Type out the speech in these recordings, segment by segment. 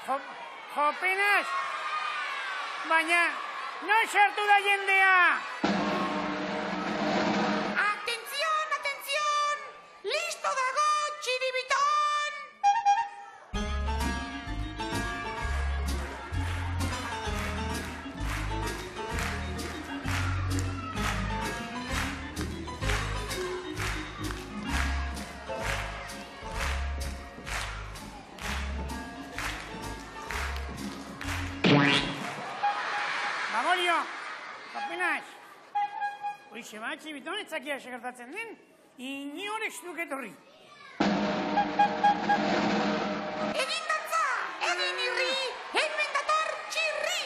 Jopenas! Baina, no sartu da jendea! Atención, atención! Listo dago, txiribiton! Bagolio, Jopenas! Hoixe bat, txibiton, ez zakia segertatzen den, inor ez duk etorri. Egin dantza! Egin irri! Hemen dator txirri!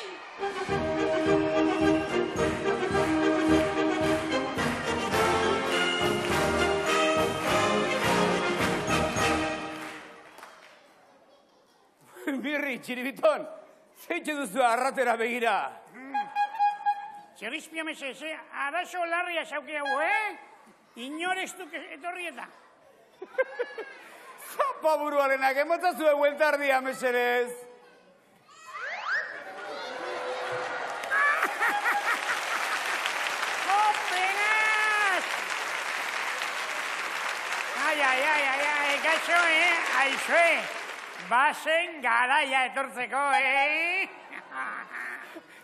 Birri, txiribiton, zeitxe duzu arratera begira. Txerrizpia mesez, arazo larria xauke hau, Inor ez duk etorri eta. Zapa buruarenak, emotza zuen hueltardia, mesedez. Jopenas! Ai, gaixo, Aizue, basen garaia etortzeko,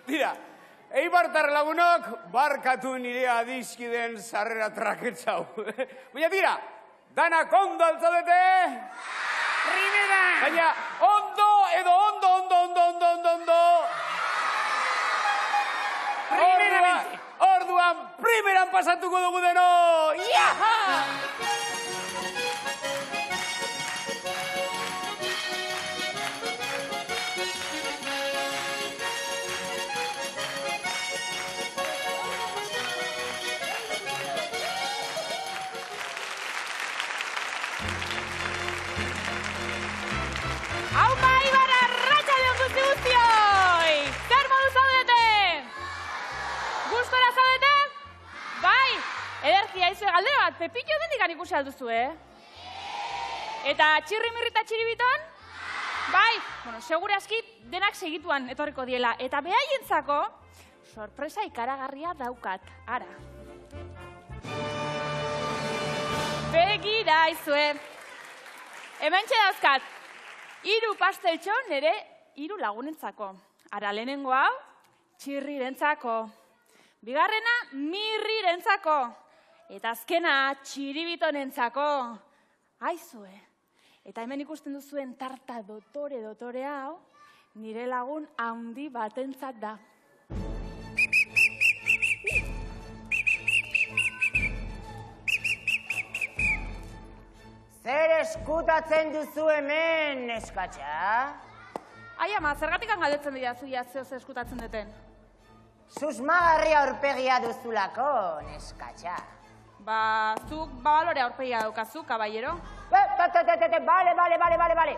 Tira, eibartar lagunok, barkatu nire adiskiden sarrera traketzau. Baina tira, danak ondo altzaudete? Primera! Baina, ondo edo ondo. Primeramente. Orduan, primeran pasatuko dugu deno! Iaha! Aupa, Ibarra, arratsaldeon guztioi! Zer modu zaudete? Gustora zaudete? Bai, ederkia izue galdera bat, Pepillo dendikan ikusi alduzu, Eta txirrimirri eta txiribiton? Bai, segure aski denak segituan etorriko diela. Eta behaientzako, sorpresa ikaragarria daukat, ara. Begira izue. Hementxe dauzkat. 3 pasteltxo nire 3 lagunentzako. Ara lehenengo hau, txirrirentzako. Bigarrena, mirrirentzako. Eta azkena, txiribitonentzako. Aizue. Eta hemen ikusten duzuen tarta dotore hau, nire lagun handi batentzat da. Zer eskutatzen duzu hemen, neskatxa? Ai ama, zergatik galdetzen dira zuia zehoz eskutatzen duten? Susmagarria aurpegia duzulako, neskatxa. Ba, zuk babalore aurpegia daukazu, kaballero? Bale.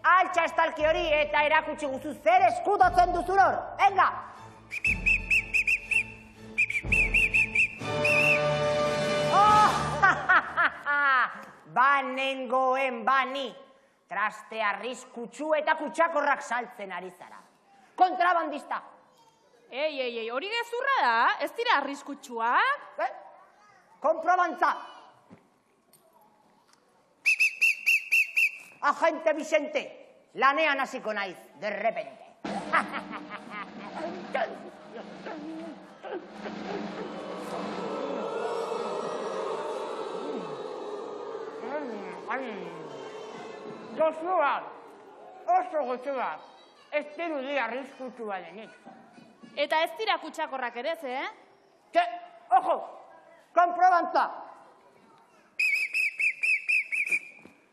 Altxa estalki hori eta erakutsi guzu zer eskutatzen duzun hor. Venga! Banengoen bani. Traste arriskutsu eta kutsakorrak saltzen ari zara. Kontrabandista. Ei, hori gezurra da? Ez dira arriskutsuak? Konprobantza. Agente Vicente, lanean hasiko naiz, derrepente. Gozuak, oso gozuak, ez dirudi arriskutsua denik. Eta ez dira kutsakorrak ere, Ke, ojo, konprobantza.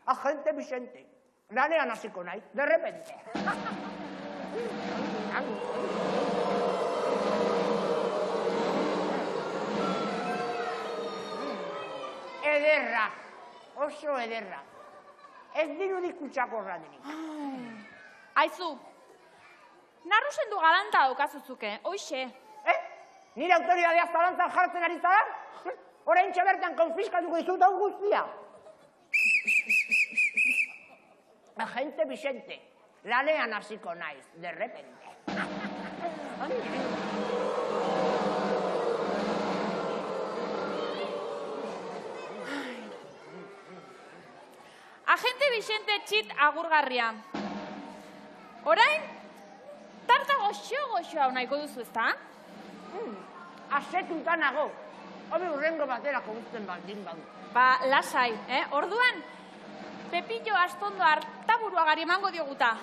Agente Vicente, lanean hasiko naiz, derrepente. Ederra, oso ederra. Ez dirudi kutsakorra denik. Aizu, narruzen du galanta daukazuzuke, hoxe. Nire autoridadea zalantzan jartzen ari zara? Oraintxe bertan konfiskatuko dizut hau guztia. Agente Vicente, lanean hasiko naiz, de repente. Agente Vicente Txit agurgarria. Orain, tarta goxo-goxoa nahiko duzu, ezta? Asetuta nago. Hobe urrengo baterako uzten baldin badu. Ba, lasai, Orduan, Pepillo Astondo hartaburuagari emango dioguta.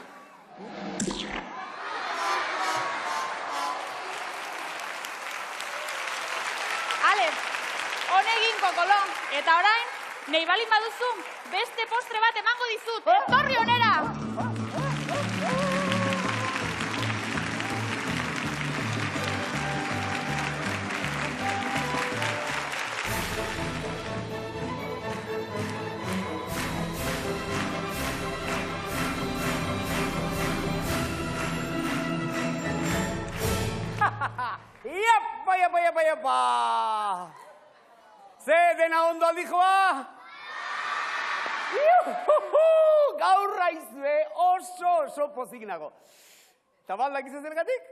Ale, honegin kokolo. Eta orain, nahi balin baduzu, beste postre bat emango dizut. Etorri onera! Iapa! Ze dena ondo aldijoa? Gaur raizue oso pozik nago. Eta baldak izan zergatik?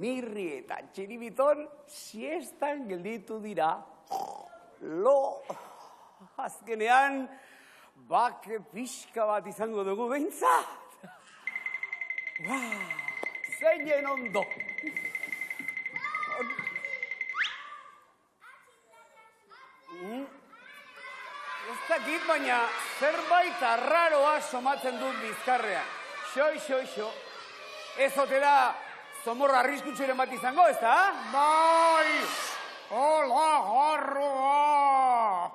Mirri eta Txiribiton siestan gelditu dira. Azkenean, bake pixka bat izango dugu behintzat. Zeinen ondo. Ez dakit, baina zerbait arraroa somatzen dut bizkarrean. Xo. Ez ote da zomorra arriskutsuren bat izango, ez da? Bai! Hola, garroa!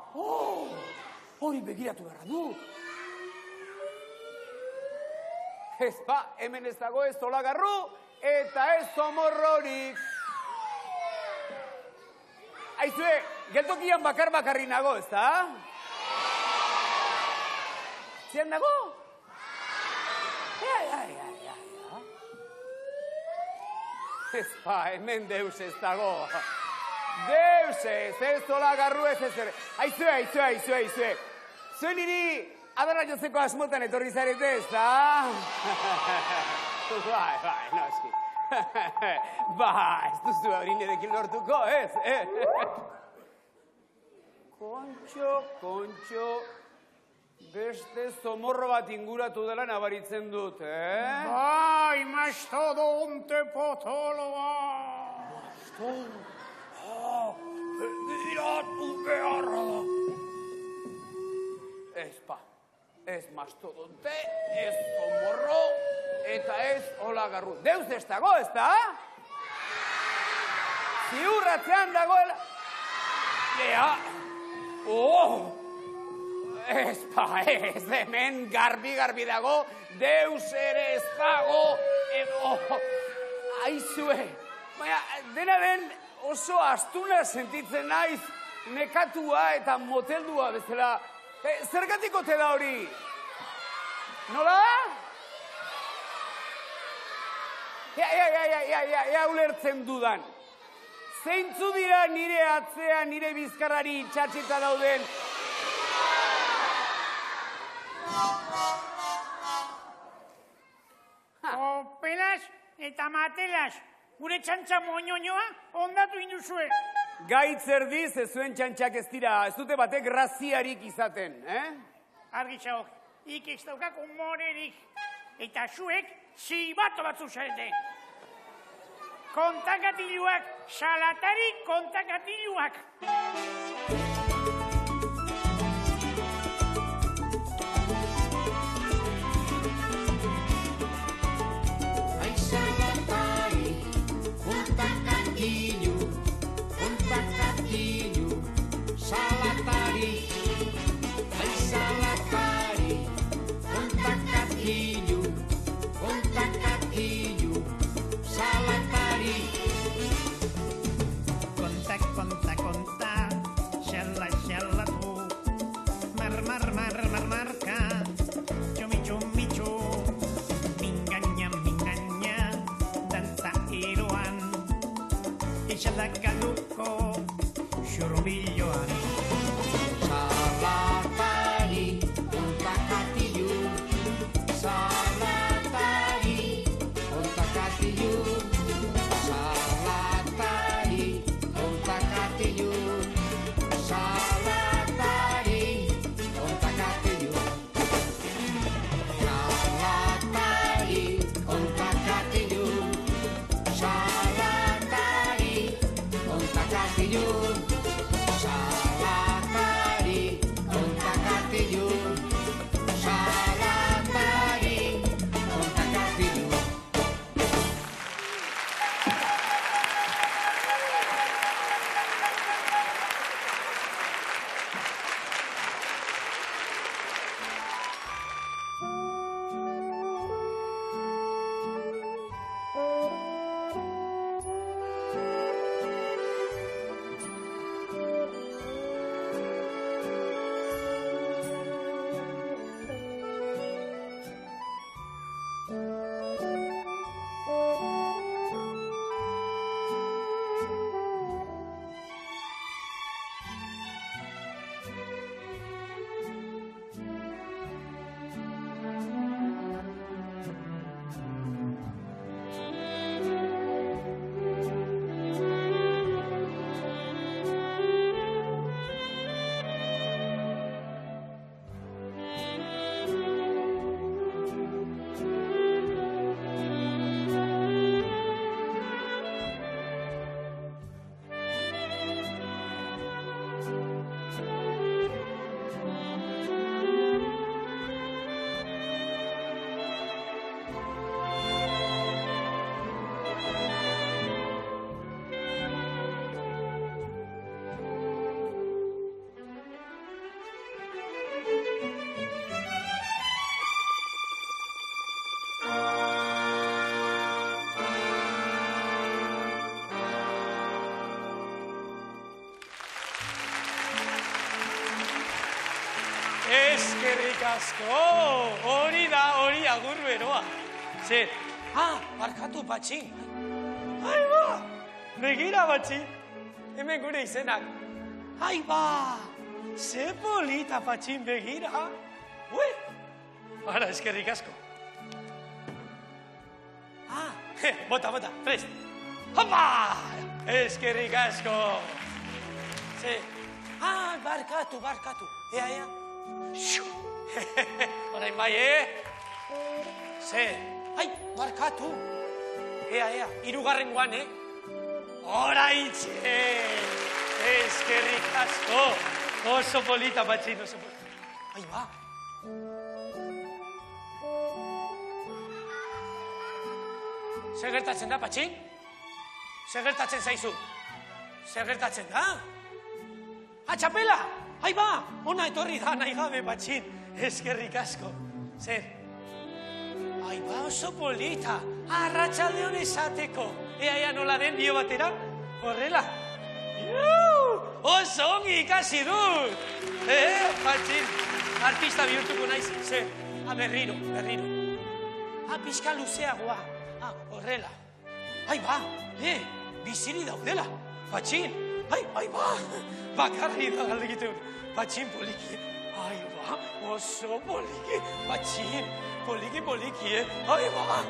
Hori begiratu behar dut. Ez ba, hemen ez dago ez olagarru eta ez zomorrorik. Aizue, geltokian bakarri nago, ez da? Zian nago? Ez ba, hemen deus ez dago. Deus ez olagarru ez ez ere. Aizue. Zuen niri adarra jozeko asmotan etorri zarete, ez da? Bai, noski. Ez duzu hori nerekin lortuko, ez? Kontxo, beste zomorro bat inguratu dela nabaritzen dut, Bai, mastodonte potoloa! Begiratu beharra da. Ez mastodonte, ez zomorro, eta ez olagarru. Deus ez dago, ez da? Ziurratzean dagoela. Ez hemen garbi dago, deus ere ez dago, aizue. Baina, dena den oso astuna sentitzen naiz, nekatua eta moteldua bezala. Zergatik ote da hori? Nola da? Ea ulertzen dudan. Zeintzu dira nire atzean, nire bizkarrari itxatxita dauden? Opelas eta matelas, gure txantxa moñoñoa ondatu induzue. Gaitz erdiz ez zuen txantxak ez dira, ez dute batek graziarik izaten, Argitxaok, ik ez daukak umorerik, eta zuek zibato batzu zarete. Kontakatiluak, salatarik kontakatiluak. Eskerrik asko, hori da, hori agur beroa. Zer, barkatu Patxin. Aiba, begira Patxin, hemen gure izenak. Aiba, ze polita Patxin begira. Ui, ara, eskerrik asko. Bota, prest. Hopa, eskerrik asko. Zer, barkatu. Ea. Orain bai, Zer, barkatu. Ea, hirugarrengoan, Oraintxe. Eskerrik asko. Oso polita, Patxin, oso polita. Aiba. Zer gertatzen da, Patxin? Zer gertatzen zaizu? Zer gertatzen da? Txapela! Aiba, ona etorri da nahi gabe, Patxin. Eskerrik asko. Zer? Aiba, oso polita. Arratsaldeon esateko. Ea nola den dio batera? Horrela. Oso ongi ikasi dut. Patxin, artista bihurtuko naiz. Zer? Berriro. Pixka luzeagoa. Horrela. Aiba, biziri daudela. Patxin, aiba. Bakarri da galde egiten. Patxin poliki. Aiba, oso poliki. Patxin, poliki, Aiba.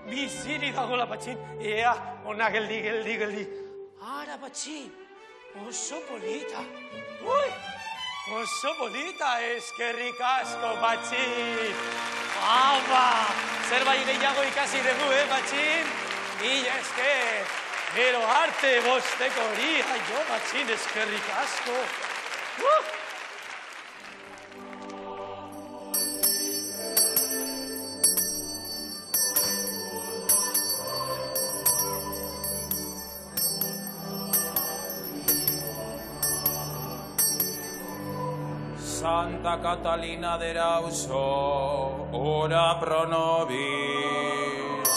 Biziri dagoela, Patxin. Ea, ona geldi. Ara, Patxin, oso polita. Oso polita, eskerrik asko, Patxin. Aupa, zerbait gehiago ikasi dugu, Patxin? Mila esker. Gero arte bosteko hori, Patxin, eskerrik asko. Santa Catalina de Rauso, ora pro nobis.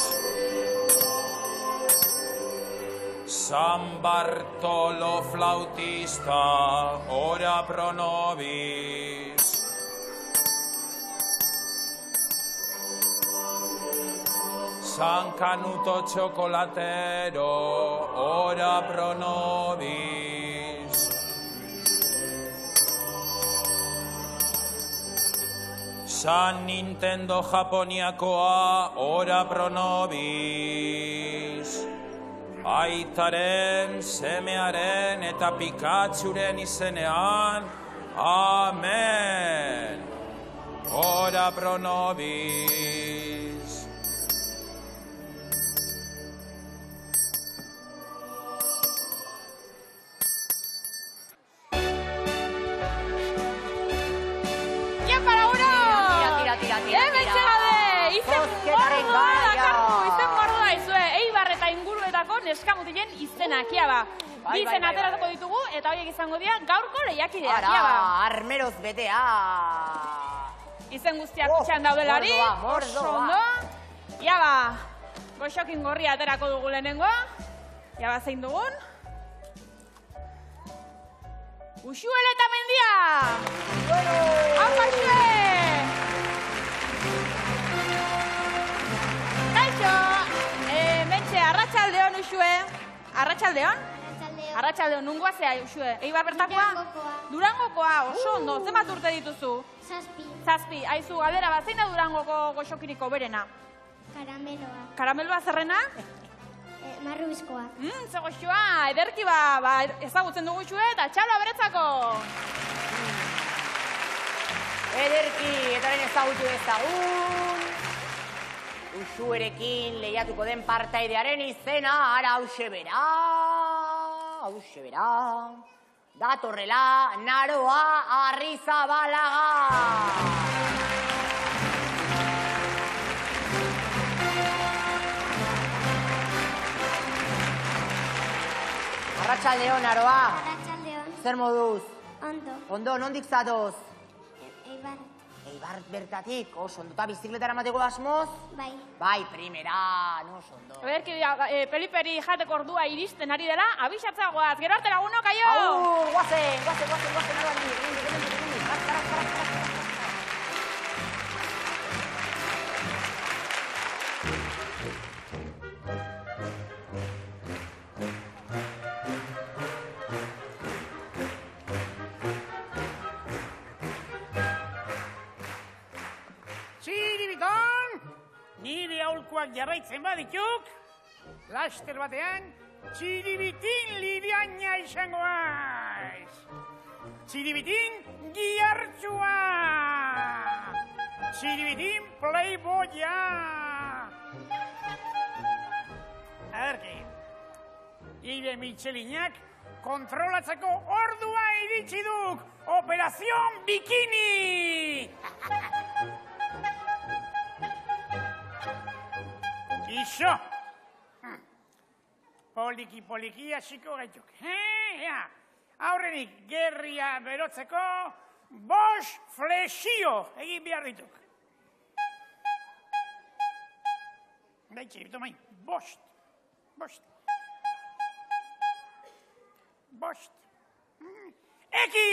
San Bartolo flautista, ora pro nobis. San Canuto chocolatero, ora pro nobis. San Nintendo Japoniakoa, ora pro nobis. Aitaren, semearen eta Pikatxuren izenean, amen. Ora pro nobis. Ya para uno! Tira. Betxegade! Bozketaren gaia! Izen mordu da izue, Eibar eta inguruetako neskamutilen izenak, iaba. Bi izen ateratuko ditugu, eta horiek izango dira gaurko lehiakideak, iaba. Armeroz betea. Izen guztiak kutxean daudelari. Mordoa. Iaba, goxokin gorria aterako dugu lehenengo. Iaba zein dugun. Uxuel eta Mendia! Haupa, Uxuel! Kaixo! Mentxe, arratsaldeon, Uxue. Arratsaldeon? Arratsaldeon, nungoa zea, Uxue? Eibar bertakoa? Durangokoa, oso ondo. Zenbat urte dituzu? 7. Aizu, galdera bat, zein da Durangoko goxokiriko berena? Karameloa. Karameloa zerrena? Marrubizkoa. Ze goxoa, ederki ba, ezagutzen dugu Uxue eta txalo aberetzako. Ederki, etaren ezagutu ezagun. Uxuerekin lehiatuko den partaidearen izena, ara hause bera. Datorrela, Naroa Arrizabalaga. Arratsaldeon, Naroa. Arratsaldeon. Zer moduz? Ondo. Nondik zatoz? Eibar. Eibar bertatik, oso ondo. Eta bizikletara mateko basmoz? Bai. Bai, primera, oso ondo. Ederki, peliperi jateko ordua iristen ari dela, abixatzagoaz. Gero arte lagunok, aio! Guazen, Naroa, jaukoak jarraitzen badituk, laster batean, txiribitin liriaina izango aiz. Txiribitin gihartzua. Txiribitin playboya. Aderki, Ire Michelinak kontrolatzeko ordua iritsi duk. Operazion Bikini! Ixo! Poliki hasiko gaituk. Aurrenik gerria berotzeko 5 flexio egin behar dituk. Gaitxe, bitu main, 5. 5. Eki!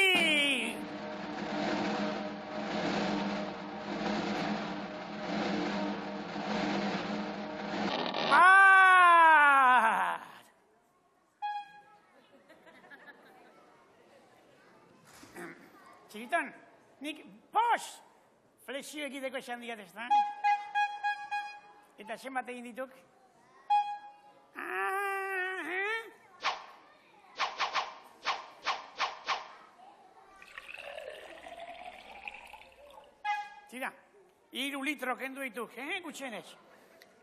Txiriton, nik 5 flexio egiteko esan diat ez da? Eta zenbat egin dituk? Tira, 3 litro kendu dituk, gutxenez.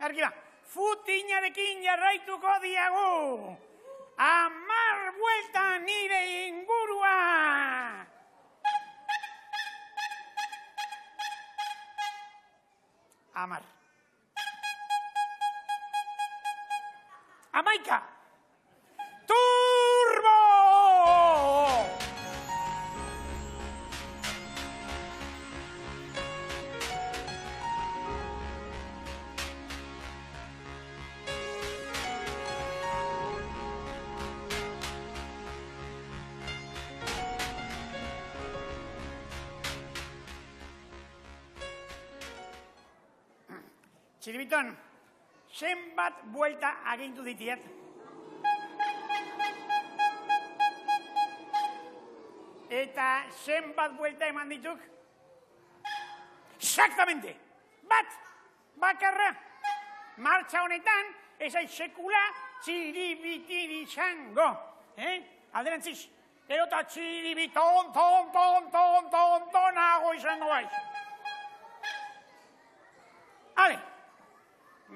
Argi ba, futinarekin jarraituko diagu. 10 buelta nire ingurua. Amar. 11. Turbo! Txiribiton, zenbat buelta agintu ditiat? Eta zenbat buelta eman dituk? Exactamente! Bakarra! Martxa honetan, ez sekula txiribitin izango. Alderantziz, erota txiribiton, tonago izango baiz. Ale!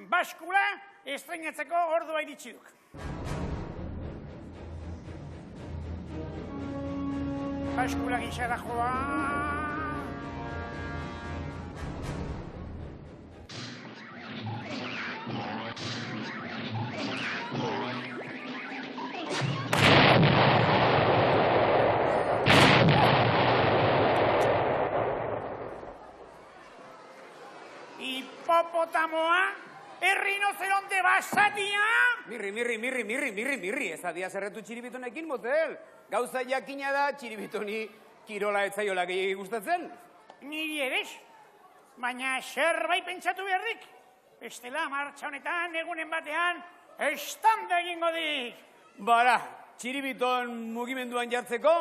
Baskula estreinatzeko ordua iritsi duk. Baskula gizara joa. Hipopotamoa? Errinozeronte basatia? Mirri, ez adia zerretu txiribitonekin, motel. Gauza jakina da, txiribitoni kirola etzaiola gehiagik gustatzen. Niri eres, baina zerbait pentsatu beharrik. Bestela martxa honetan egunen batean, estanda egingo dik. Bara, txiribiton mugimenduan jartzeko,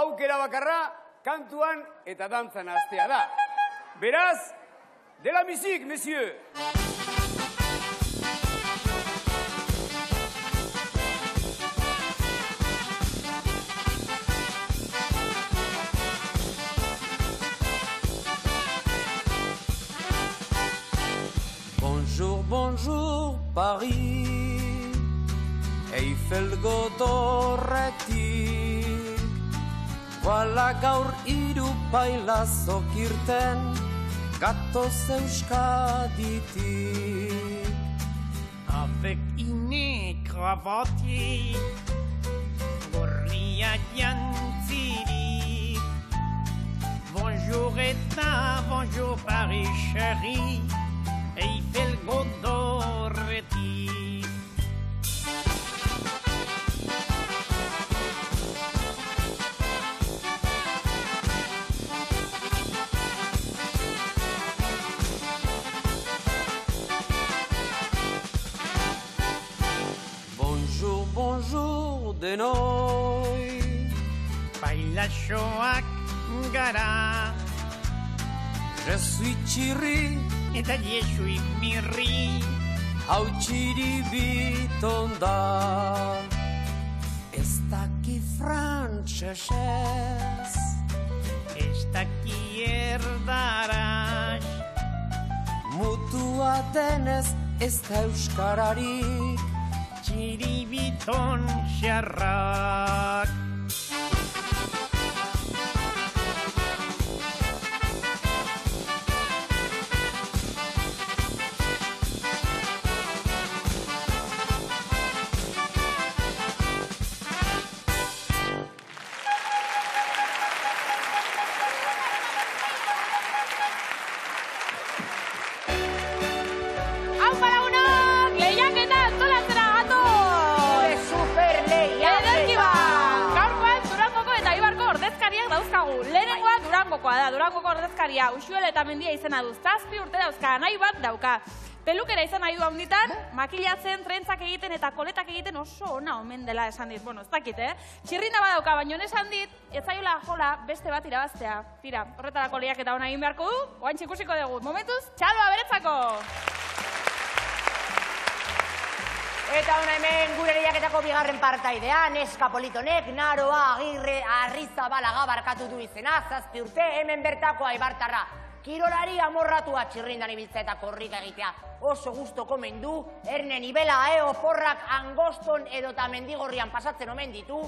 aukera bakarra, kantuan eta dantzan hastea da. Beraz, de la musique, monsieur! Bonjour Paris, Eiffel godorretik, Bala gaur 3 pailazok irten, gatoz Euskaditik. Avec une cravate, gorria jantzirik. Bonjour eta bonjour Paris chéri, Eiffel godorretik. Bonjour denoi, Bailaxoak gara. je suis Txirri eta Jesui mirri. Hau txiribiton da, ez daki frantsesez, Ez daki erdaraz, mutua denez ez da euskararik. txiribiton xarrak. Haupa lagunok, lehiaketa antolatzera gatoz! Super lehiaketa! Ederki bat! Gaurkoan Durangoko eta Ibarko ordezkariak dauzkagu. Lehenengoa Durangokoa da, Durangoko ordezkaria. Uxuel eta Mendia izena du, 7 urte dauzka, nahi bat dauka. Pelukera izan nahi du handitan, makilatzen, trentzak egiten eta koletak egiten oso ona omen dela esan dit. Bueno, ez dakit, Txirrinda badauka, baina esan dit, ez zaiola jola beste bat irabaztea. Tira, horretarako lehiaketa ona egin beharko du, oantxe ikusiko dugu. Momentuz, txalo aberetzako! Eta hona hemen gure lehiaketako bigarren partaidea, neska politonek, Naroa Agirre Arrizabalaga barkatu du izena, 7 urte, hemen bertakoa Ibartarra. Kirolari amorratua txirrindan ibiltzea eta korrika egitea. Oso gusto komen du, erne nibela, oporrak angoston edota mendigorrian pasatzen omen ditu.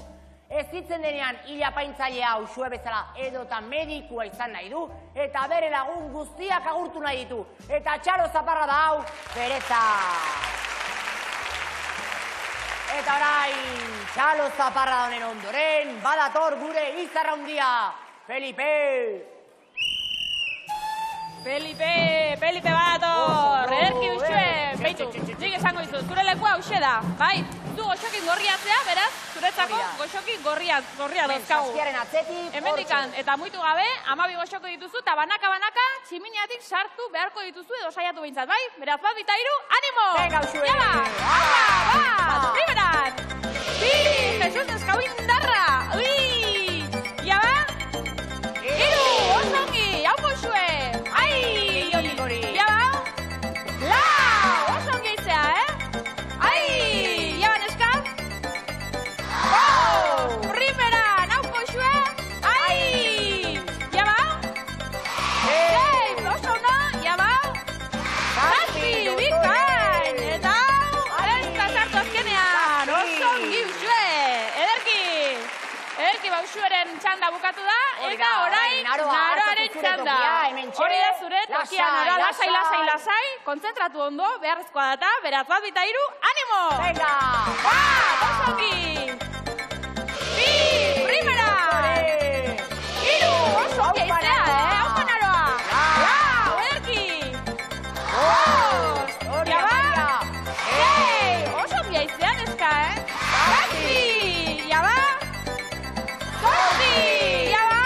Ez hitzen denean hilapaintzailea Uxue bezala edota medikua izan nahi du, eta bere lagun guztiak agurtu nahi ditu. Eta txalo zaparra da hau, beretza. Eta orain, txalo zaparra honen ondoren, badator gure izarra handia, Felipe badator! Ederki Uxue! Beitu, nik esango izu, zure lekua Uxe da, bai? Zu goxokin gorriatzea, beraz, zuretzako goxokin gorria dozkagu. Zazkiaren atzetik, Hemendikan, eta muitu gabe, 12 goxoko dituzu, eta banaka, tximiniatik sartu beharko dituzu edo saiatu behintzat, bai? Beraz, 2, 2, 3, animo! Venga, Uxue! Jaba! Bat! Primeran! Bi! Jesus, neskau indarra! Ui! Jaba! Iru! Osongi! Hauko Uxue! Ai! Jaba! Lau! Osongi izea, Ai! Jaba, neska! Primeran! Hauko Uxue! Ai! Jaba! Sei! Oso ona! Jaba! Zazpi! Bikain! Eta arentzka sartu azkenean! Osongi Uxue! Ederki ba Uxueren txanda bukatu da, eta orain Naroaren txanda. Hori da zure tokia, Nora, lasai, kontzentratu ondo, beharrezkoa data, beraz 2, 2, 3, animo! Venga! Bat, osongi! Bi, primera! Iru, osongi aizea, haupa Naroa! Lau, ederki! Bost, jaba! Sei, osongi aizea neska, Zazpi, jaba! Zortzi, jaba!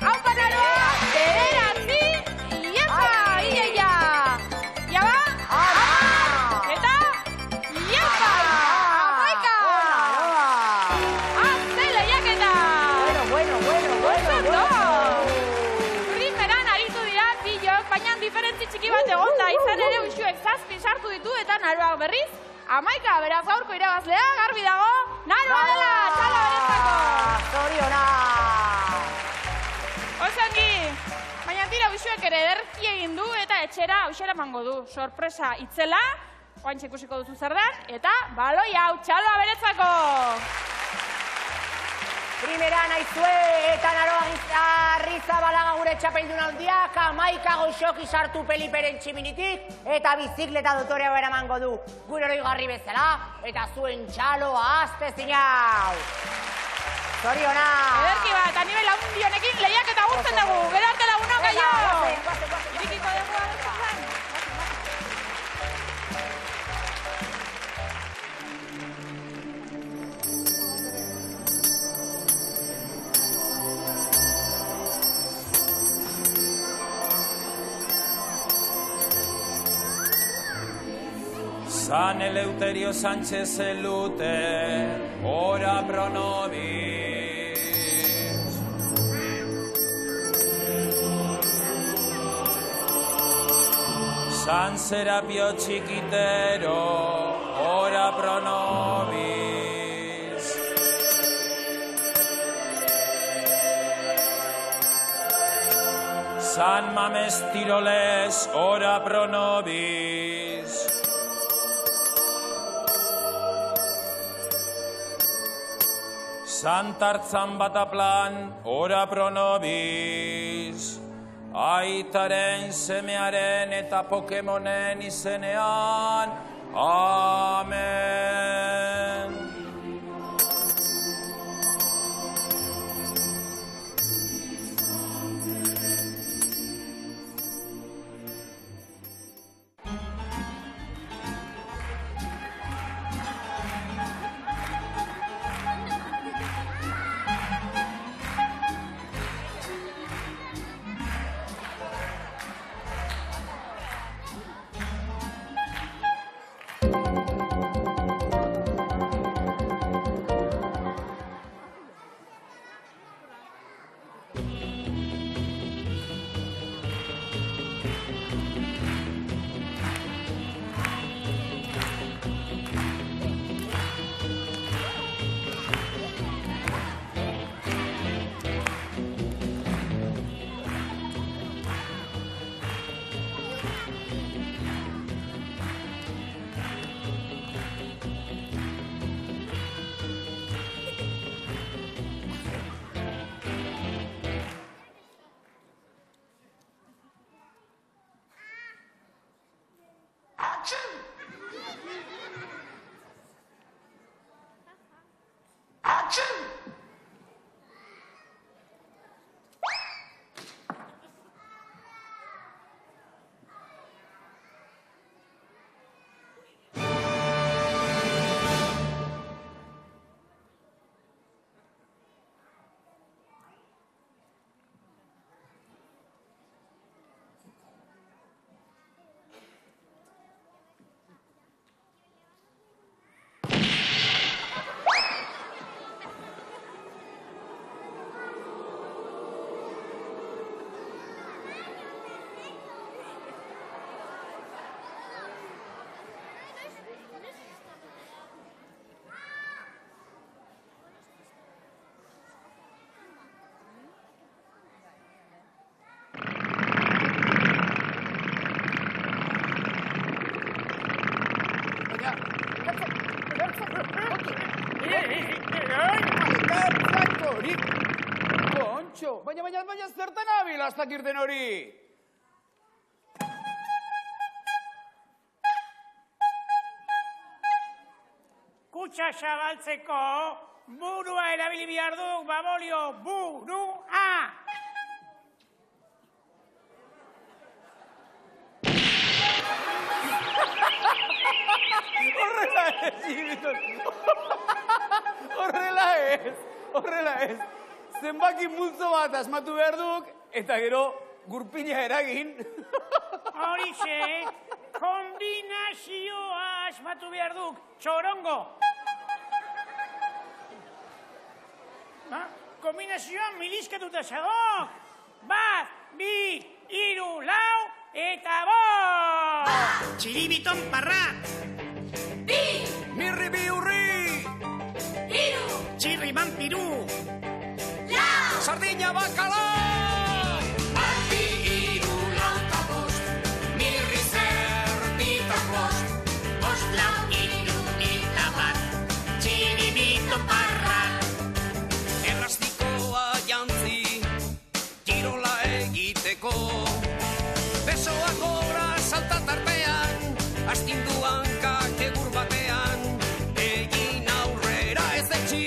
Haupa Naroa! Bederatzi, iepa, iaia! Jaba! Eta, iepa! Amaika! Azte lehiaketa! Bueno. Primeran aritu dira bilok, baina diferentzi txiki bat egonda, izan ere Uxuek 7 sartu ditu eta Naroak berriz. Amaika, beraz gaurko irabazlea, garbi dago, Naroa dela, txalo beretzako! Zoriona! Osongi, baina tira Uxuek ere ederki egin du eta etxera Uxera emango du. Sorpresa itzela, oantxe ikusiko duzu zer den, eta baloi hau txaloa beretzako! Primeran aizue eta Naroa Arrizabalaga gure txapeldun handiak, 11 goxoki sartu Peliperen tximinitik, eta bizikleta dotorea bera emango du. Gure oroigarri bezala, eta zuen txaloa aztezin hau. Zoriona! Ederki bat, anibel handi honekin lehiaketa guzten dugu. Gero arte lagunok, aio! Irikiko dugu adetzen. San Eleuterio Sánchez Elute, ora pro nobis. San Serapio Chiquitero, ora pro nobis. San Mames Tiroles, ora pro nobis. Sant Tarzan Bataplan, ora pro nobis. Aitaren, semearen eta Pokemonen izenean. Amen. Baina zertan abil hastak irten hori? Kutsa zabaltzeko burua erabili behar duk, babolio, burua! Horrela ez, Ibiton. Horrela ez. Zenbaki multzo bat asmatu behar duk, eta gero gurpina eragin. Horixe, kombinazioa asmatu behar duk, txorongo. Kombinazioa milizkatuta zagok. 1, 2, 3, 4, eta 5! Txiribiton parra! 2! Mirri biurri! 3! Txirri vampiru! Sardina bakala! Bati hiru lauta bost, mirri zerdita bost, bost lau hiru eta bat, txiribito parra. Errastikoa jantzi, kirola egiteko, besoak gora salta tartean, astinduan kakegur batean, egin aurrera ez etxi,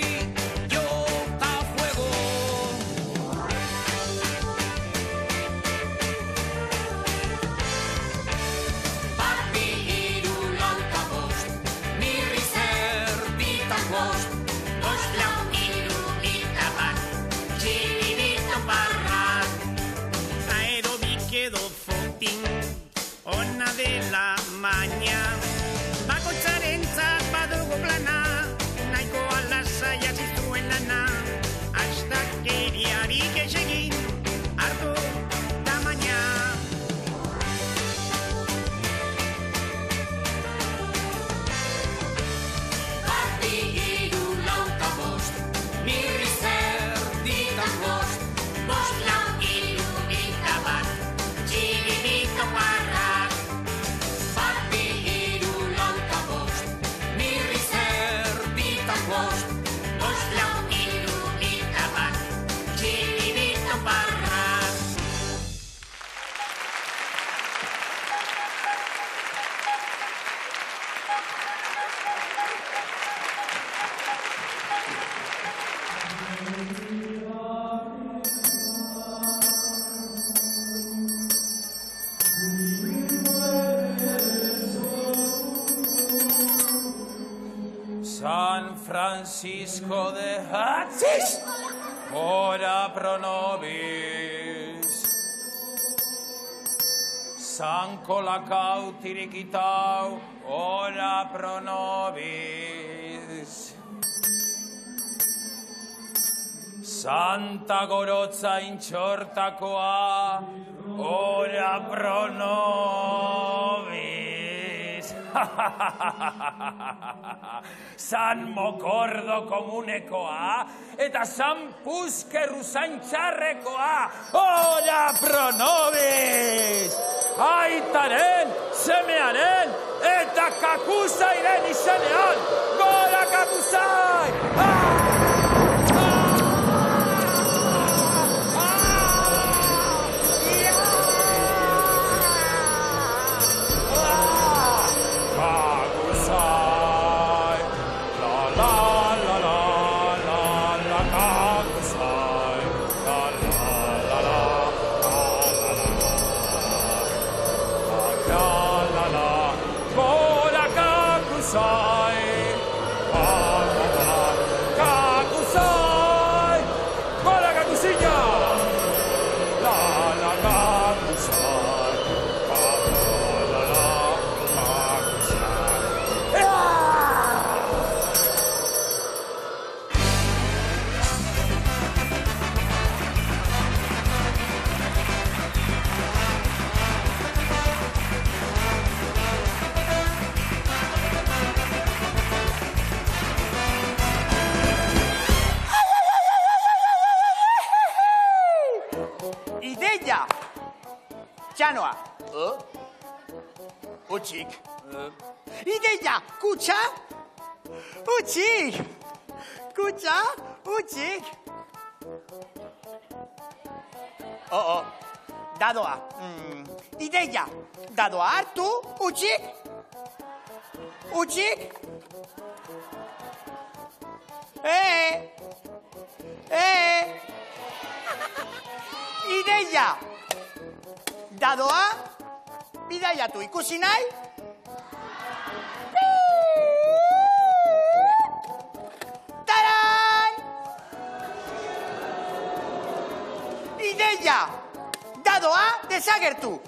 ona dela maña, bakoitzarentzat badugu plana, nahiko alasaia ziztuen lana, astakeriarik ez egin, hartu tamaina. San Francisco de Asís, ora pro nobis. San Colacau Tiriquitau, ora pro nobis. Santa Gorotza Intxortakoa, ora pro nobis. San Mokordo Komunekoa eta San Puskerru Zaintxarrekoa, ora pro nobis! Aitaren, semearen eta Kakuzairen izenean, gora Kakuzai! Ideia! Txanoa! Utxik! Ideia! Kutxa! Utxik! Kutxa! Utxik! Dadoa! Ideia! Dadoa hartu! Utxik! Utxik! Ideia! Dadoa, bidaiatu ikusi nahi? Taran! Ideia! Dadoa, desagertu!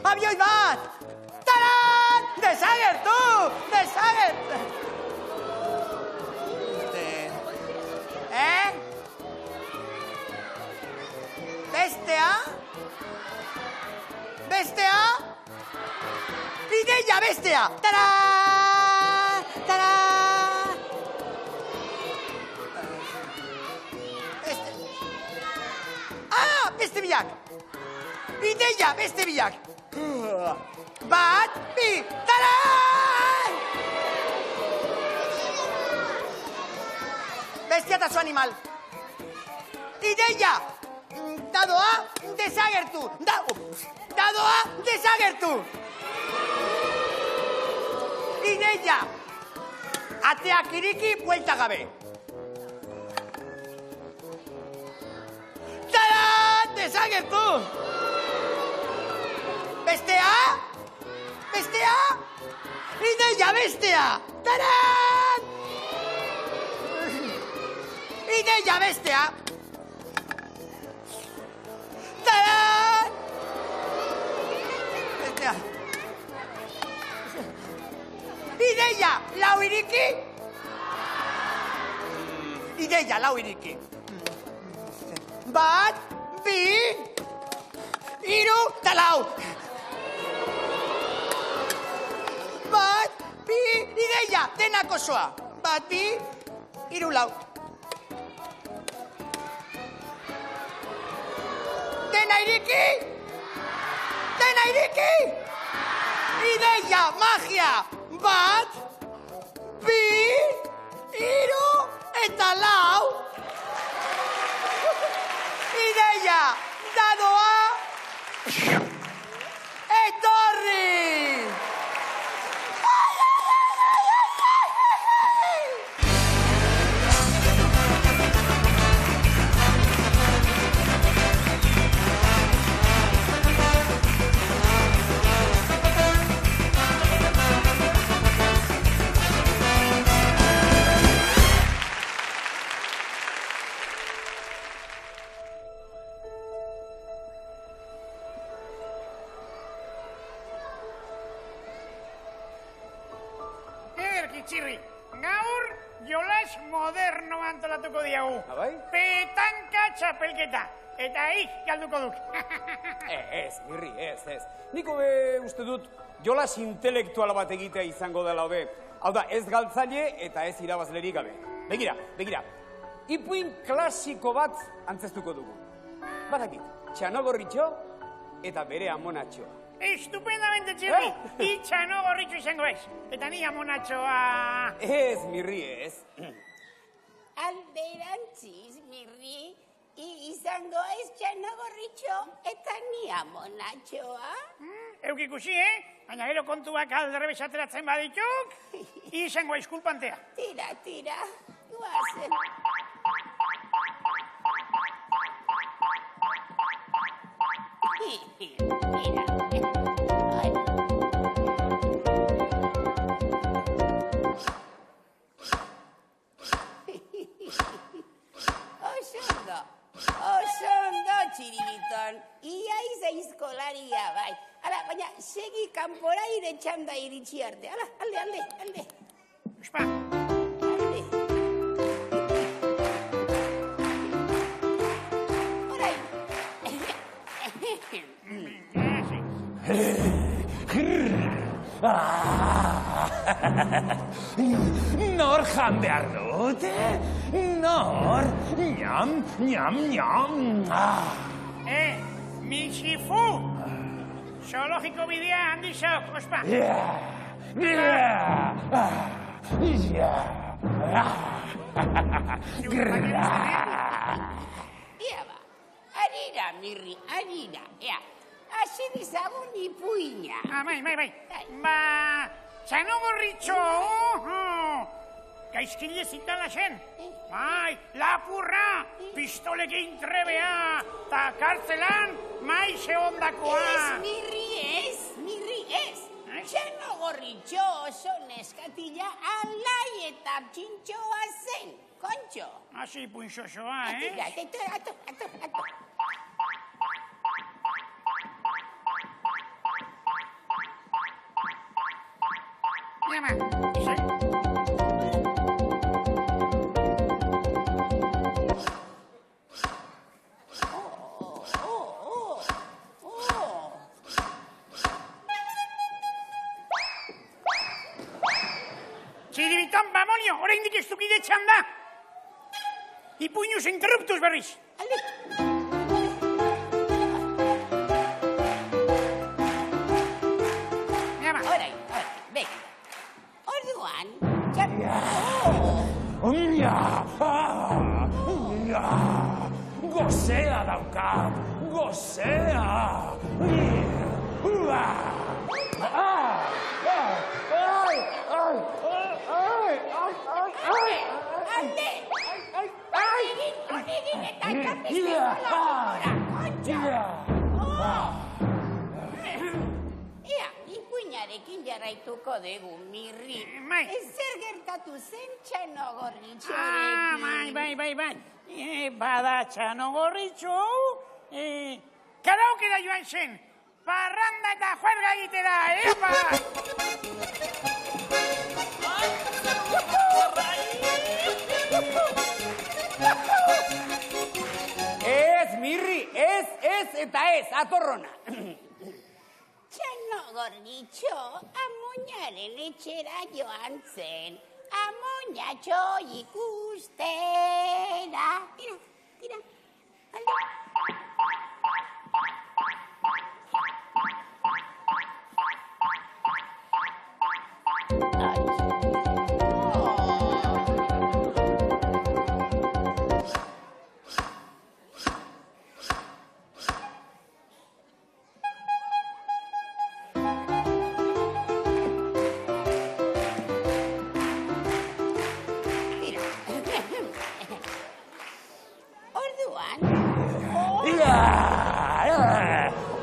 Abioi bat! Taran! Desagertu! Desagertu! Bestea? Bestea? Ideia bestea! Tara! Tara! Beste biak! Ideia beste biak! Bat, bi, tara! Bestia eta zu animal! Ideia! Dadoa, desagertu! Dadoa, desagertu! Ideia! Ateak iriki, buelta gabe! Taran! Desagertu! Bestea? Bestea? Ideia bestea! Taran! Ideia bestea! Taran! Bestea! Ideia! Lau iriki? Ideia, lau iriki. Bat, bi, hiru, eta lau. Bat, bi, ideia, denak osoa. Bat, bi, hiru, lau. Dena iriki? Dena iriki? Ideia, magia. Bat, bi, hiru, eta lau. Ideia, dadoa, Etorri! Txirri, gaur jolas moderno antolatuko diagu. Bai? Petanka txapelketa. Eta galduko duk. Ez, Mirri, ez. Niko uste dut jolas intelektuala bat egitea izango dela hobe. Hau da, ez galtzaile eta ez irabazlerik gabe. Begira. Ipuin klasiko bat antzestuko dugu. Badakit, Txanogorritxo eta bere amonatxoa. Estupendamente, Txirri. Itxano gorritxo izango ez. Eta ni amonatxoa... Ez, Mirri, ez. Alderantziz, Mirri, izango ez Txanogorritxo eta ni amonatxoa. Euk ikusi, Baina gero kontuak alderrebes ateratzen badituk, izango ez kulpantea. Tira, guazen. Mira. Osondo, txiribiton. Ia izaizkolaria, bai. Hala, baina segi kanpora ire txanda iritsi arte. Hala, alde. Espa. Alde. Orain. Nor jan behar dut? Nor? Ñam. Mixifu! Zoologiko bidea handizok, ospa. Ia ba, arira, Mirri, arira. Ea, hasi dizagun ipuina. Bai. Ba, Txanogorritxo, gaizkile zitala zen. Bai, lapurra, pistolekin trebea, ta kartzelan maize ondakoa. Mirri, ez. Txanogorritxo oso neskatila alai eta txintxoa zen. Kontxo. Hasi punxosoa, Ato. Txiribitan, bamonio, oraindik ez dukide txanda. Ipuinuz interruptuz berriz. Orain, bek. Orduan, Gozea daukat, gozea. Alde! Honegin eta txapizkizola gora, kontxo! Ea, ipuinarekin jarraituko dugu, Mirri. Zer gertatu zen Txanogorritxorekin? Bai. Bada Txanogorritxo, karaokera joan zen. Parranda eta juerga egitera, epa! Ez, Mirri, ez eta ez, atorrona. Txanogorritxo amoñaren etxera joan zen. Amoñatxo ikustera. Tira.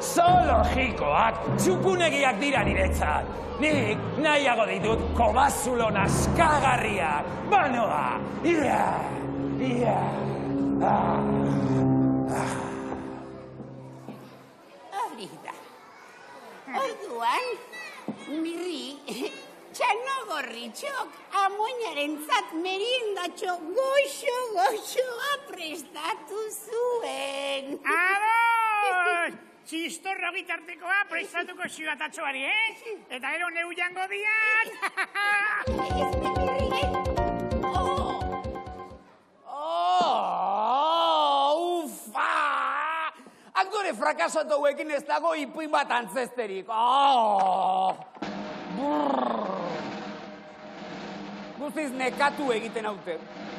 Zoologikoak, txukunegiak dira niretzat. Nik nahiago ditut kobazulo naskagarriak. Banoa! Hori da. Orduan, Mirri, txanogorritxok amoinarentzat meriendatxo goxo-goxoa prestatu zuen. Ados! Txistorra bitartekoa prestatuko zigatatxoari, Eta ero neu jango diat! Ufa! Aktore frakasatu hauekin ez dago ipuin bat antzesterik. Guztiz nekatu egiten haute.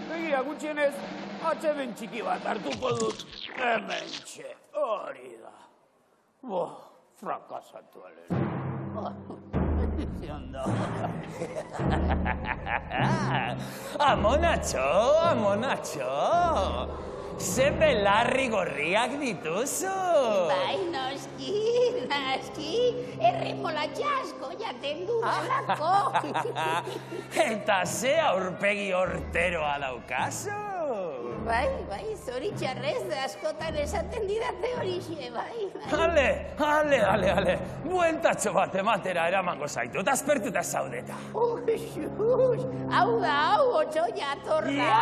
Begira, gutxienez, atxeben txiki bat hartuko dut. Hementxe, hori da. Frakasatu alen. Amonatxo. Ze belarri gorriak dituzu. Bai, noski. Erremolatxa asko jaten dudalako. Eta ze aurpegi horteroa daukazu. Bai, zoritxarrez, askotan esaten didate horixe, bai. Ale. Bueltatxo bat ematera eramango zaitut, aspertuta zaudeta. Hau da, otxo jatorra.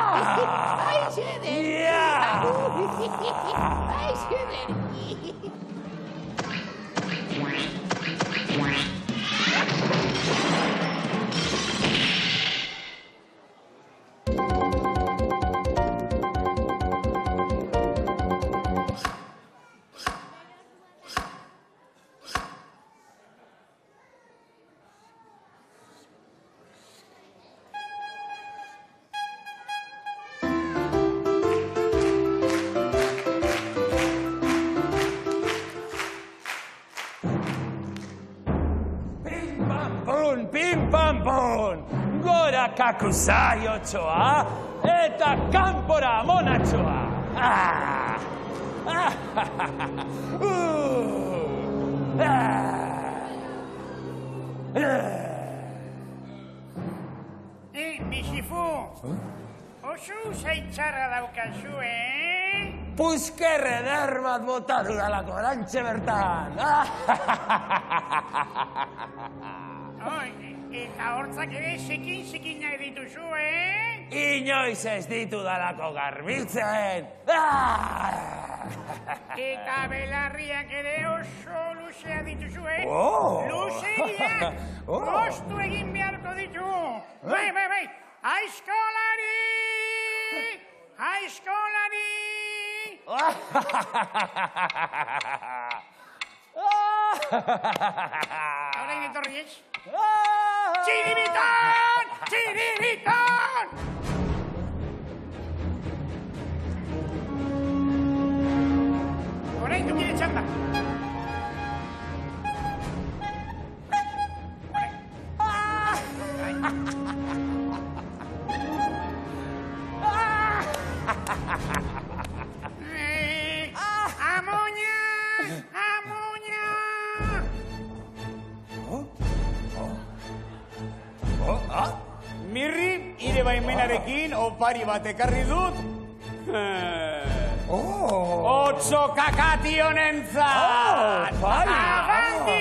Aixederki. Pim-pam-pum! Gora kakusai otxoa, eta kanpora amonatxoa! Bizifu, oso zaitxarra daukazu, Puzkerre der bat bota dudalako, orantxe bertan! Eta hortzak ere sekin nahi dituzu, Inoiz ez ditudalako garbitzen! Eta belarriak ere oso luzea dituzu, Luzeak! Ostu egin beharko ditu! Bai! Aizkolari! Horain etorri ez? Txiribiton! Horain dukire txanda. Mirri, ire baimenarekin opari bat ekarri dut. Otso kakati honentzat! Abanti!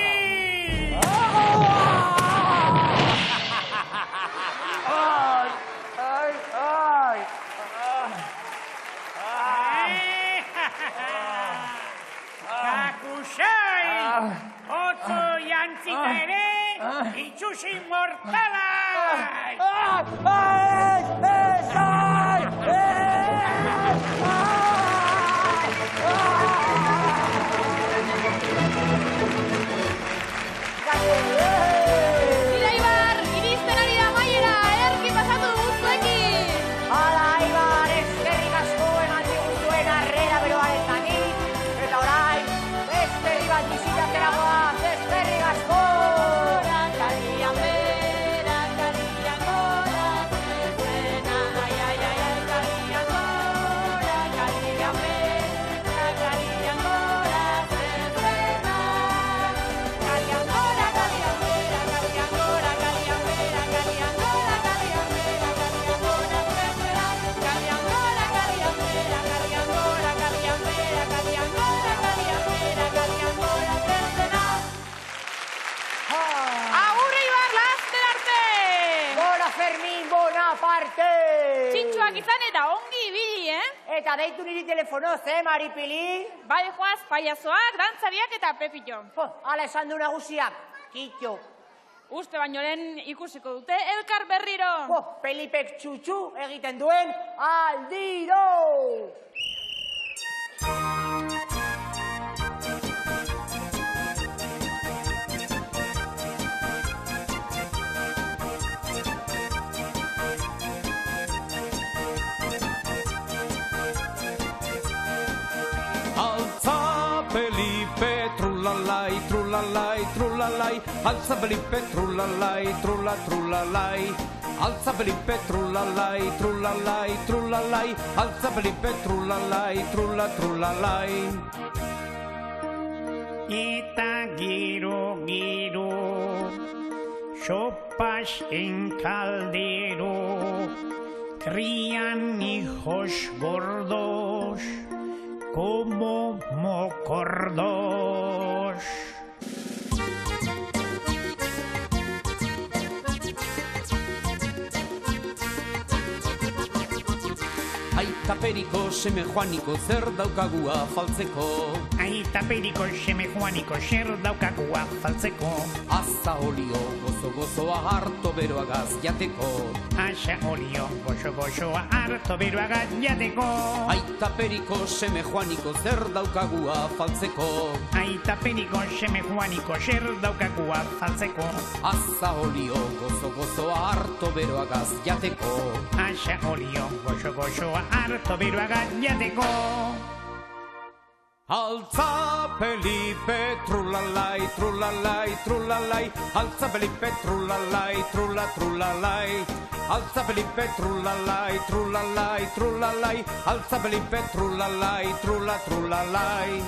Kakusai! Otso jantzita ere, itxusi mortalai! Mira, Ibar, iristen ari da maiera, ederki pasatu guztuekin! Hala, Ibar, eskerrik asko eman diguzuen arrera beroarengatik, eta orain, beste herri bat bisitatzerakoa, eskerrik asko! Karian bera, karian gora, zuena, ai, ai, Eta deitu niri telefonoz, Maripili? Bai, joaz, paiazoak, dantzariak eta Pepillo. Hala esan du nagusiak, kitxo. Uste baino lehen ikusiko dute elkar berriro. Pelipek txutxu egiten duen aldiro! Altza Felipe, trulalai, trulalai, trulalai. Altza Felipe, trulalai, trulalai. Altza Felipe, trulalai, trulalai, trulalai. Altza Felipe, trulalai, trulalai. Eta giro, sopas en caldero, crían hijos gordos como mocordos. Aita periko, seme joaniko, zer daukagu afaltzeko. Aita periko, seme joaniko, zer daukagu afaltzeko. Aza olio, gozo-gozoa harto beroagaz jateko. Asa olio, gozo-gozoa harto beroagaz jateko. Aita periko, seme joaniko, zer daukagu afaltzeko. Aita periko, seme joaniko, zer daukagu afaltzeko. Aza olio, gozo-gozoa harto beroagaz jateko. Asa olio, gozo-gozoa harto beroagaz jateko. Altza Felipe, trulalai, trulalai, trulalai. Altza Felipe, trulalai, trulalai. Altza Felipe, trulalai, trulalai, trulalai. Altza Felipe, trulalai, trulalai.